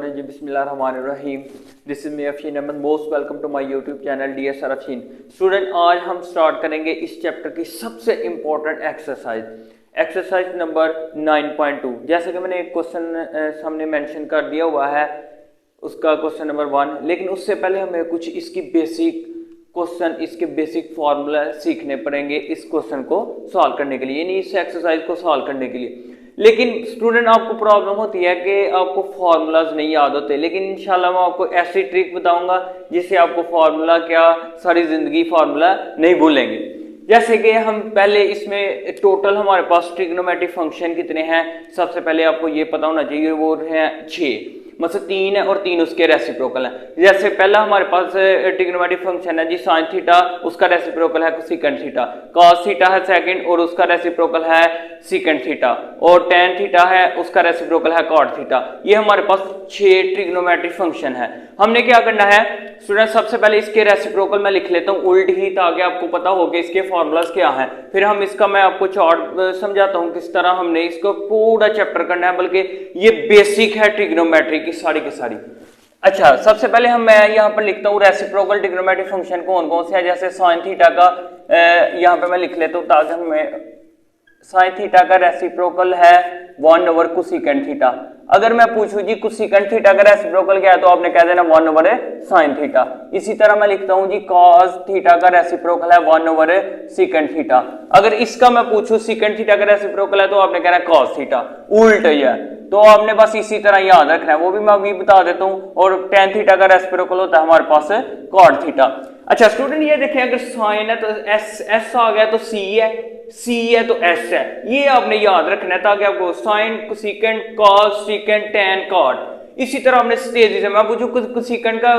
Bismillahirrahmanirrahim. Bismillahirrahmanirrahim. This is me Afshin Ahmed. Most welcome to my YouTube channel DSR Afshin. Student आज हम start करेंगे इस chapter की सबसे इम्पोर्टेंट एक्सरसाइज नंबर 9.2। जैसे कि मैंने एक क्वेश्चन सामने मेंशन कर दिया हुआ है, उसका क्वेश्चन नंबर 1, लेकिन उससे पहले हमें कुछ इसकी बेसिक क्वेश्चन, इसके बेसिक फार्मूला सीखने पड़ेंगे इस क्वेश्चन को सॉल्व करने के लिए, यानी इस एक्सरसाइज को सॉल्व करने के लिए। लेकिन स्टूडेंट आपको प्रॉब्लम होती है कि आपको फार्मूलाज नहीं याद होते, लेकिन इंशाल्लाह मैं आपको ऐसी ट्रिक बताऊंगा जिससे आपको फार्मूला क्या सारी जिंदगी फार्मूला नहीं भूलेंगे। जैसे कि हम पहले इसमें टोटल हमारे पास ट्रिग्नोमेट्रिक फंक्शन कितने हैं, सबसे पहले आपको ये पता होना चाहिए, वो है 6, मतलब 3 है और 3 उसके रेसिप्रोकल है। जैसे पहला हमारे पास ट्रिग्नोमेट्रिक फंक्शन है जी साइन थीटा, उसका रेसिप्रोकल है सेकंड थीटा, कॉस थीटा है सेकंड और उसका रेसिप्रोकल है सेकंड थीटा, और टेन थीटा है उसका रेसिप्रोकल है कॉट थीटा। ये हमारे पास 6 ट्रिग्नोमेट्रिक फंक्शन है। हमने क्या करना है स्टूडेंट, सबसे पहले इसके रेसिप्रोकल मैं लिख लेता हूँ उल्ट ही, ताकि आपको पता हो कि इसके फॉर्मूलाज क्या हैं। फिर हम इसका मैं आपको चार्ट समझाता हूँ किस तरह हमने इसको पूरा चैप्टर करना है, बल्कि ये बेसिक है ट्रिग्नोमेट्री की सारी। अच्छा, सबसे पहले मैं यहाँ पर लिखता हूँ रेसिप्रोकल ट्रिग्नोमेट्रिक फंक्शन कौन कौन से है। जैसे साइन थीटा का यहाँ पे मैं लिख लेता हूँ, ताकि हमें साइन थीटा का रेसिप्रोकल है 1/कोसेकेंट थीटा। अगर मैं पूछूं जी कोसेकेंट थीटा का रेसिप्रोकल क्या है, तो आपने कह देना 1/साइन थीटा। इसी तरह मैं लिखता हूं जी कॉस थीटा का रेसिप्रोकल है 1/सेकेंट थीटा। अगर इसका मैं पूछूं सेकेंड थीटा का रेसिप्रोकल है, तो आपने कहना कॉस थीटा, उल्ट है, तो आपने बस इसी तरह याद रखना है, वो भी मैं अभी बता देता हूं। और टेन थीटा का रेसिप्रोकल होता है हमारे पास कॉट थीटा। अच्छा स्टूडेंट, ये देखें, अगर साइन है तो एस आ गया तो सी है तो एस है, ये आपने याद रखना है, ताकि आपको sine cosecant cos secant tan cot. इसी तरह आपने तेजी से मैं पूछूं कोसेकेंट का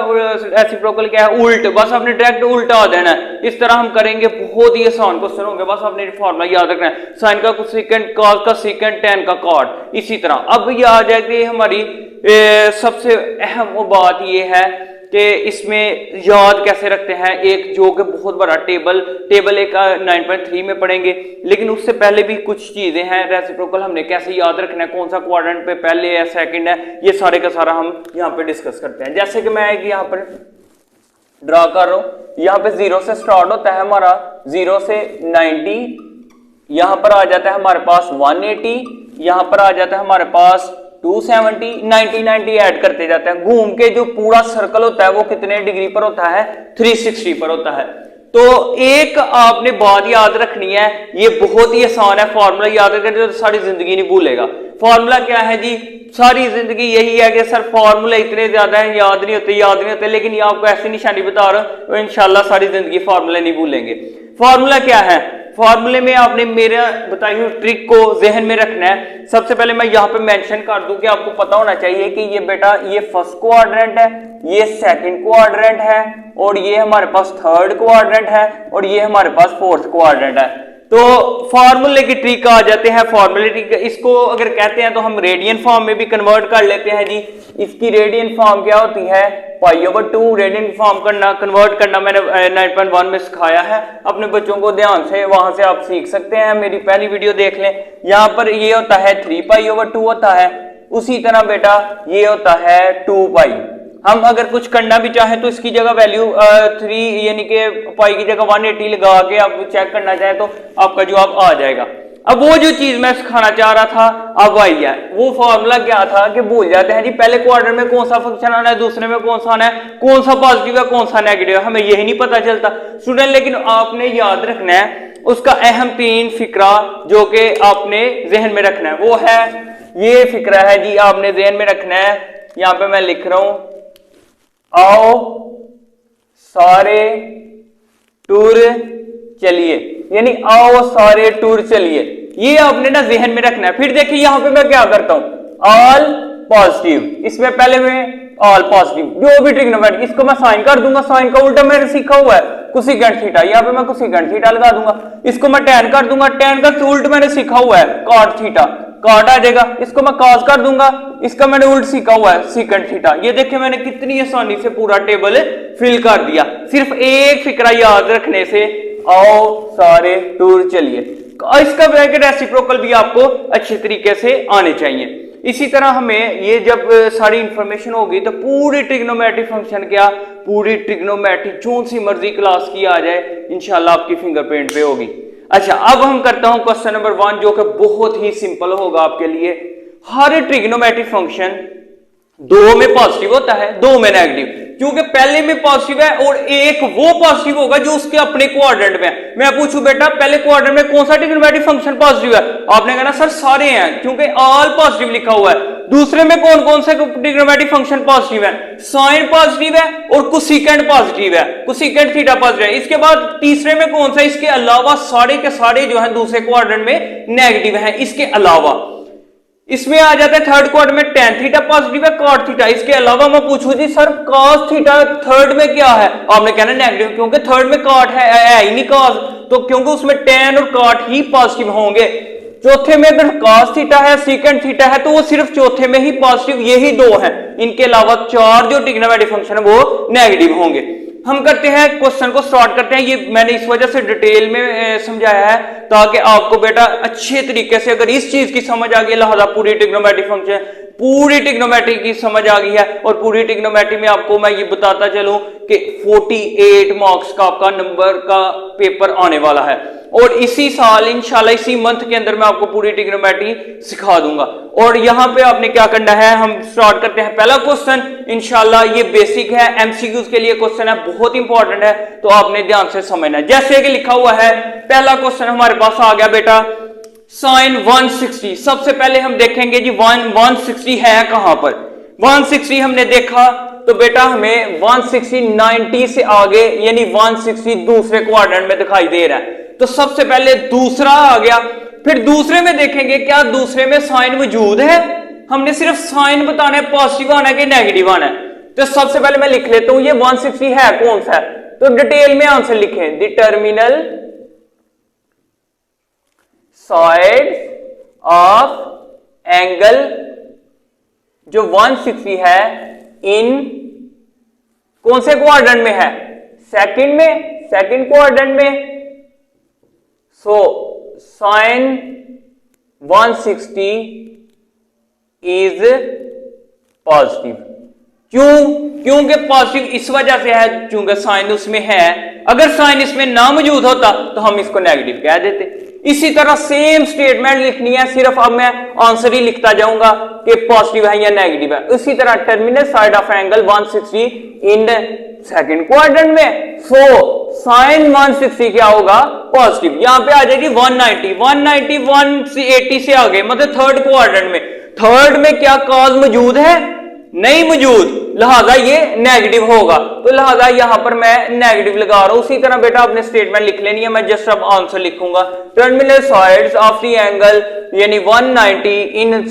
रेसिप्रोकल क्या है, उल्ट, बस आपने डायरेक्ट उल्टा देना है। इस तरह हम करेंगे, बहुत ही आसान क्वेश्चन होंगे, बस आपने फार्मूला याद रखना है, साइन का कोसेकेंट कॉस का सेकेंट टेन का कॉट। इसी तरह अब ये आ जाएगी हमारी सबसे अहम बात ये है कि इसमें याद कैसे रखते हैं, एक जो कि बहुत बड़ा टेबल एक 9.3 में पढ़ेंगे, लेकिन उससे पहले भी कुछ चीजें हैं। रेसिप्रोकल हमने कैसे याद रखना है, कौन सा क्वाड्रेंट पे पहले है सेकंड है, ये सारे का सारा हम यहाँ पे डिस्कस करते हैं। जैसे कि मैं एक यहाँ पर ड्रा कर रहा हूँ, यहाँ पे 0 से स्टार्ट होता है हमारा, 0 से 90, यहाँ पर आ जाता है हमारे पास 180, यहाँ पर आ जाता है हमारे पास 270, 90 ऐड करते जाते हैं। घूम के जो पूरा सर्कल होता है वो कितने डिग्री पर होता है, 360 पर होता है। तो एक आपने बात याद रखनी है, ये बहुत ही आसान है, फार्मूला याद रखें तो सारी जिंदगी नहीं भूलेगा। फार्मूला क्या है जी, सारी जिंदगी यही है कि सर फार्मूला इतने ज्यादा है, याद नहीं होते, लेकिन ये आपको ऐसी निशानी बता रहा हूं, तो इंशाल्लाह सारी जिंदगी फार्मूला नहीं भूलेंगे। फार्मूला क्या है, फार्मूले में आपने मेरा बताई हुई ट्रिक को जहन में रखना है। सबसे पहले मैं यहाँ पे मेंशन कर दूं कि आपको पता होना चाहिए कि ये बेटा ये फर्स्ट क्वाड्रेंट है, ये सेकंड क्वाड्रेंट है, और ये हमारे पास थर्ड क्वाड्रेंट है, और ये हमारे पास फोर्थ क्वाड्रेंट है। तो फार्मूले की ट्रिक आ जाते हैं, फार्मूले ट्रिक इसको अगर कहते हैं तो हम रेडियन फॉर्म में भी कन्वर्ट कर लेते हैं जी। इसकी रेडियन फॉर्म क्या होती है, π/2। रेडियन फॉर्म कन्वर्ट करना मैंने 9.1 में सिखाया है, अपने बच्चों को ध्यान से वहां से आप सीख सकते हैं, मेरी पहली वीडियो देख लें। यहाँ पर ये होता है 3π/2 होता है, उसी तरह बेटा ये होता है 2π। हम अगर कुछ करना भी चाहें तो इसकी जगह वैल्यू 3 यानी कि पाई की जगह 180 लगा के आप चेक करना चाहें तो आपका जवाब आ जाएगा। अब वो जो चीज मैं सिखाना चाह रहा था अब आई है, वो फॉर्मूला क्या था कि भूल जाते हैं जी, पहले क्वाड्रेंट में कौन सा फंक्शन आना है, दूसरे में कौन सा आना है, कौन सा पॉजिटिव है कौन सा नेगेटिव है, हमें यही नहीं पता चलता स्टूडेंट। लेकिन आपने याद रखना है उसका अहम 3 फिक्रा जो कि आपने जहन में रखना है, वो है ये फिक्रा है जी, आपने जहन में रखना है। यहाँ पे मैं लिख रहा हूं, आओ सारे टूर चलिए, यानी आओ सारे टूर चलिए, ये आपने ना जहन में रखना है। फिर देखिए यहाँ पे मैं क्या करता हूं, ऑल पॉजिटिव, इसमें पहले में ऑल पॉजिटिव, जो भी ट्रिग्नोमेट्री, इसको मैं साइन कर दूंगा, साइन का उल्टा मैंने सीखा हुआ है कोसेकेंट थीटा, यहाँ पे मैं कोसेकेंट थीटा लगा दूंगा। इसको मैं टेन कर दूंगा, टेन का उल्ट मैंने सीखा हुआ है कॉट थीटा, कॉट आ जाएगा। इसको मैं कॉस कर दूंगा, इसका मैंने उल्ट सीखा हुआ है सेकंड थीटा। ये देखिए मैंने कितनी आसानी से पूरा टेबल फिल कर दिया, सिर्फ एक फिक्रा याद रखने से, आओ सारे टूर चलिए। इसका ब्रैकेट रेसिप्रोकल भी आपको अच्छे तरीके से आने चाहिए। इसी तरह हमें ये जब सारी इंफॉर्मेशन होगी तो पूरी ट्रिग्नोमेट्रिक फंक्शन क्या, पूरी ट्रिग्नोमेट्रिक जो सी मर्जी क्लास की आ जाए इंशाल्लाह आपकी फिंगरप्रिंट पे होगी। अच्छा, अब हम करता हूं क्वेश्चन नंबर 1 जो कि बहुत ही सिंपल होगा आपके लिए। हर ट्रिग्नोमेट्रिक फंक्शन 2 में पॉजिटिव होता है, 2 में नेगेटिव, क्योंकि पहले में पॉजिटिव है और एक वो पॉजिटिव होगा जो उसके अपने क्वाड्रेंट में है। मैं पूछूं बेटा पहले क्वाड्रेंट में कौन सा ट्रिग्नोमेट्रिक फंक्शन पॉजिटिव है, आपने कहना सर सारे हैं क्योंकि ऑल पॉजिटिव लिखा हुआ है। दूसरे में कौन कौन से ट्रिग्नोमेट्रिक फंक्शन पॉजिटिव है, साइन पॉजिटिव है और कोसेकेंट पॉजिटिव है, कोसेकेंट थीटा पॉजिटिव है। इसके बाद तीसरे में कौन सा, इसके अलावा सारे के सारे जो है दूसरे क्वाड्रेंट में नेगेटिव है। इसके अलावा इसमें आ जाता है थर्ड क्वाड्रेंट में tan थीटा पॉजिटिव है, cot थीटा। इसके अलावा मैं पूछूं जी सर cos थीटा थर्ड में क्या है, आपने कहना नेगेटिव, क्योंकि थर्ड में cot है ही नहीं cos, तो क्योंकि उसमें tan और cot ही पॉजिटिव होंगे। चौथे में अगर cos थीटा है, secant थीटा है, तो वो सिर्फ चौथे में ही पॉजिटिव, यही 2 हैं। इनके अलावा 4 जो ट्रिग्नोमेट्रिक फंक्शन है वो नेगेटिव होंगे। हम करते हैं क्वेश्चन को स्टार्ट करते हैं। ये मैंने इस वजह से डिटेल में समझाया है ताकि आपको बेटा अच्छे तरीके से, अगर इस चीज की समझ आ गई, लिहाजा पूरी ट्रिग्नोमेट्रिक फंक्शन, पूरी ट्रिग्नोमेट्री की समझ आ गई है। और पूरी ट्रिग्नोमेट्री में आपको मैं ये बताता चलूं कि 48 मार्क्स का आपका नंबर का पेपर आने वाला है और इसी साल इंशाल्लाह इसी मंथ के अंदर मैं आपको पूरी ट्रिग्नोमेट्री सिखा दूंगा। और यहां पे आपने क्या करना है, हम स्टार्ट करते हैं पहला क्वेश्चन। इंशाल्लाह ये बेसिक है, एमसीक्यूज के लिए क्वेश्चन है, बहुत इंपॉर्टेंट है, तो आपने ध्यान से समझना है। जैसे कि लिखा हुआ है, पहला क्वेश्चन हमारे पास आ गया बेटा साइन 160। सबसे पहले हम देखेंगे जी 160 है कहां पर। 160 हमने देखा तो बेटा हमें 160 90 से आगे यानी 160 दूसरे क्वाड्रेंट में दिखाई दे रहा है, तो सबसे पहले दूसरा आ गया। फिर दूसरे में देखेंगे क्या दूसरे में साइन मौजूद है, हमने सिर्फ साइन बताना है, पॉजिटिव आना है कि नेगेटिव आना है। तो सबसे पहले मैं लिख लेता हूं ये 160 है कौन सा है, तो डिटेल में आंसर लिखें, the terminal sides of angle जो 160 है इन कौन से क्वाड्रेंट में है, सेकंड में, सेकंड क्वाड्रेंट में। So sine 160 is positive. क्यों, क्योंकि पॉजिटिव इस वजह से है क्योंकि साइन उसमें है, अगर साइन इसमें ना मौजूद होता तो हम इसको नेगेटिव कह देते। इसी तरह सेम स्टेटमेंट लिखनी है, सिर्फ अब मैं आंसर ही लिखता जाऊंगा कि पॉजिटिव है या नेगेटिव है। इसी तरह terminal side of angle 160 in second quadrant में, सो साइन 160 क्या होगा, पॉजिटिव। यहां पे आ जाएगी 190, 190 180 से आगे मतलब थर्ड क्वाड्रेंट में। थर्ड में क्या कॉज मौजूद है, नहीं मौजूद, लिहाजा ये नेगेटिव होगा, तो लिहाजा यहां पर मैं नेगेटिव लगा रहा हूं। उसी तरह बेटा आपने स्टेटमेंट लिख लेनी है, मैं जस्ट अब आंसर लिखूंगा। Terminal sides of the angle यानी 190 in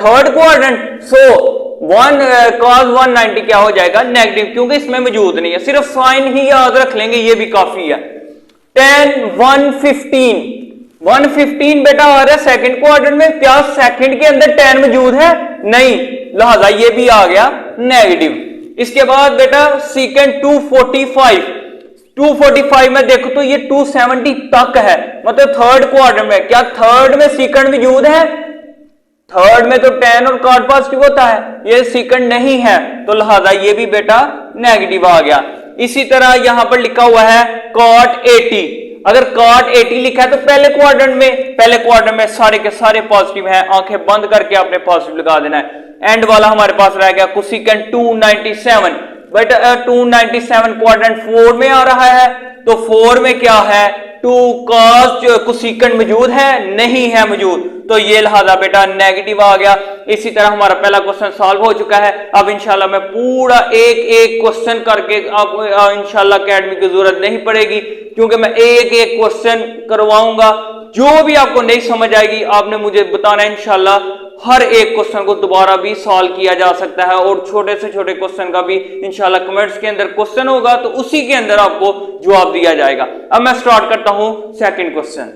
third quadrant, so cos 190 क्या हो जाएगा, नेगेटिव, क्योंकि इसमें मौजूद नहीं है, सिर्फ साइन ही याद रख लेंगे, ये भी काफी है। 10 115 115 बेटा आ रहा है सेकंड क्वाड्रेंट में, क्या सेकंड के अंदर 10 मौजूद है, नहीं, लिहाजा ये भी आ गया नेगेटिव। इसके बाद बेटा सेकंड 245 में देखो तो ये 270 तक है, मतलब थर्ड क्वाड्रेंट में, क्या थर्ड में सेकंड मौजूद है, थर्ड में तो tan और cot पॉजिटिव होता है, ये सेकंड नहीं है, तो लिहाजा ये भी बेटा नेगेटिव आ गया। इसी तरह यहां पर लिखा हुआ है cot 80, अगर cot 80 लिखा है तो पहले क्वाड्रेंट में सारे के सारे पॉजिटिव हैं, आंखें बंद करके आपने पॉजिटिव लगा देना है। एंड वाला हमारे पास रह गया कोसेकेंट 297, बट 297 क्वाड्रेंट 4 में आ रहा है, तो 4 में क्या है, 2 cos कोसेकेंट मौजूद है, नहीं है मौजूद, तो ये लिहाजा बेटा नेगेटिव आ गया। इसी तरह हमारा पहला क्वेश्चन सॉल्व हो चुका है। अब इंशाल्लाह मैं पूरा एक एक क्वेश्चन करके आपको इंशाल्लाह अकेडमी की जरूरत नहीं पड़ेगी, क्योंकि मैं एक एक क्वेश्चन करवाऊंगा, जो भी आपको नहीं समझ आएगी आपने मुझे बताना है। इंशाल्लाह हर एक क्वेश्चन को दोबारा भी सॉल्व किया जा सकता है, और छोटे से छोटे क्वेश्चन का भी इंशाल्लाह कमेंट्स के अंदर क्वेश्चन होगा तो उसी के अंदर आपको जवाब दिया जाएगा। अब मैं स्टार्ट करता हूं सेकंड क्वेश्चन।